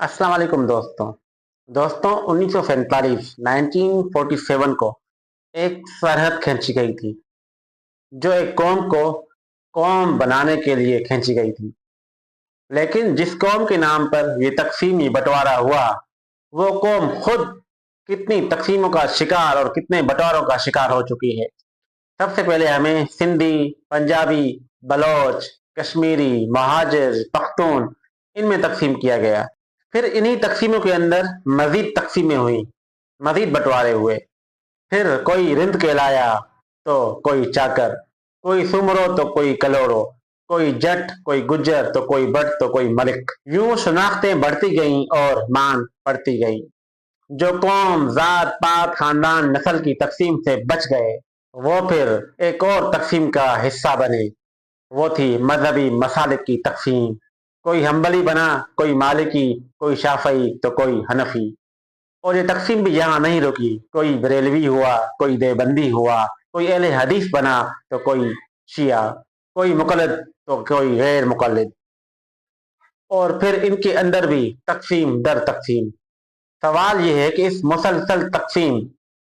अस्सलाम वालेकुम दोस्तों। 1947 1947 को एक सरहद खींची गई थी, जो एक कौम को कौम बनाने के लिए खींची गई थी। लेकिन जिस कौम के नाम पर ये तकसीमी बंटवारा हुआ, वो कौम खुद कितनी तकसीमों का शिकार और कितने बंटवारों का शिकार हो चुकी है। सबसे पहले हमें सिंधी, पंजाबी, बलोच, कश्मीरी, महाजिर, पख्तून इनमें तकसीम किया गया। फिर इन्हीं तकसीमों के अंदर मजीद तकसीमें हुई, मजीद बंटवारे हुए। फिर कोई रिंद कहलाया तो कोई चाकर, कोई सुमरो तो कोई कलोड़ो, कोई जट, कोई गुज्जर तो कोई बट तो कोई मलिक। यूं शनाख्तें बढ़ती गईं और मान पड़ती गईं। जो कौम जात पात खानदान नस्ल की तकसीम से बच गए, वो फिर एक और तकसीम का हिस्सा बने। वो थी मजहबी मसालिक की तकसीम। कोई हम्बली बना, कोई मालिकी, कोई शाफई तो कोई हनफी। और ये तकसीम भी यहाँ नहीं रुकी। कोई बरेलवी हुआ, कोई देवबंदी हुआ, कोई अहले हदीस बना तो कोई शिया, कोई मुकल्लिद तो कोई गैर मुकल्लिद। और फिर इनके अंदर भी तकसीम दर तकसीम। सवाल यह है कि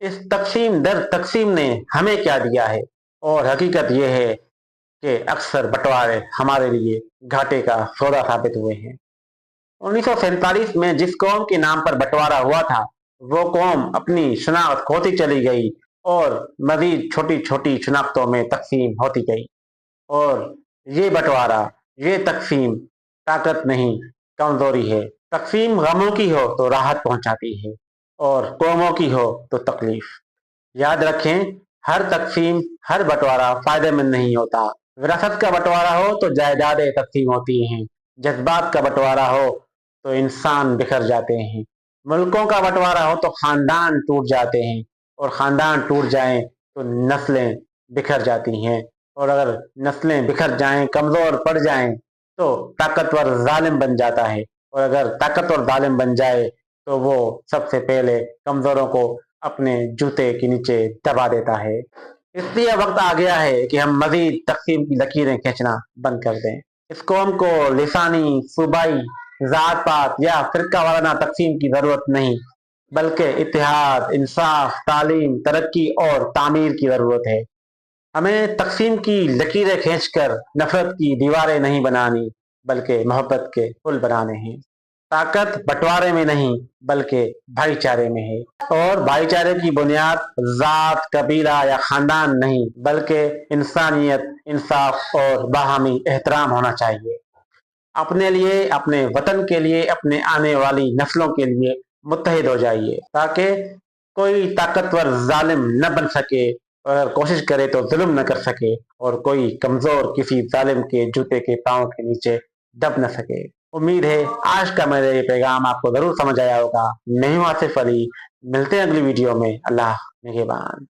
इस तकसीम दर तकसीम ने हमें क्या दिया है। और हकीकत यह है कि अक्सर बंटवारे हमारे लिए घाटे का सौदा साबित हुए हैं। 1947 में जिस कौम के नाम पर बंटवारा हुआ था, वो कौम अपनी शनाख्त खोती चली गई और मजीद छोटी छोटी शनाख्तों में तकसीम होती गई। और ये बंटवारा, ये तकसीम ताकत नहीं, कमजोरी है। तकसीम गमों की हो तो राहत पहुंचाती है, और कौमों की हो तो तकलीफ। याद रखें, हर तकसीम, हर बंटवारा फायदेमंद नहीं होता। विरासत का बंटवारा हो तो जायदादें तकसीम होती हैं। जज्बात का बंटवारा हो तो इंसान बिखर जाते हैं। मुल्कों का बंटवारा हो तो खानदान टूट जाते हैं, और खानदान टूट जाएं तो नस्लें बिखर जाती हैं। और अगर नस्लें बिखर जाएं, कमजोर पड़ जाएं, तो ताकतवर जालिम बन जाता है। और अगर ताकतवर जालिम बन जाए तो वो सबसे पहले कमजोरों को अपने जूते के नीचे दबा देता है। इसलिए वक्त आ गया है कि हम मजीद तकसीम की लकीरें खींचना बंद कर दें। इस कौम को लिसानी, सूबाई, जात पात या फिरका वाराना तकसीम की जरूरत नहीं, बल्कि इत्तेहाद, इंसाफ, तालीम, तरक्की और तामीर की जरूरत है। हमें तकसीम की लकीरें खींचकर नफरत की दीवारें नहीं बनानी, बल्कि मोहब्बत के पुल बनाने हैं। ताकत बंटवारे में नहीं, बल्कि भाईचारे में है। और भाईचारे की बुनियाद जात, कबीला या खानदान नहीं, बल्कि इंसानियत, इंसाफ और बाहमी एहतराम होना चाहिए। अपने लिए, अपने वतन के लिए, अपने आने वाली नस्लों के लिए मुत्तहिद हो जाइए, ताकि कोई ताकतवर जालिम न बन सके, और अगर कोशिश करे तो जुल्म न कर सके, और कोई कमजोर किसी जालिम के जूते के पांव के नीचे दब न सके। उम्मीद है आज का मेरा ये पैगाम आपको जरूर समझ आया होगा। मैं हूं आसिफ अली। मिलते हैं अगली वीडियो में। अल्लाह निगहबान।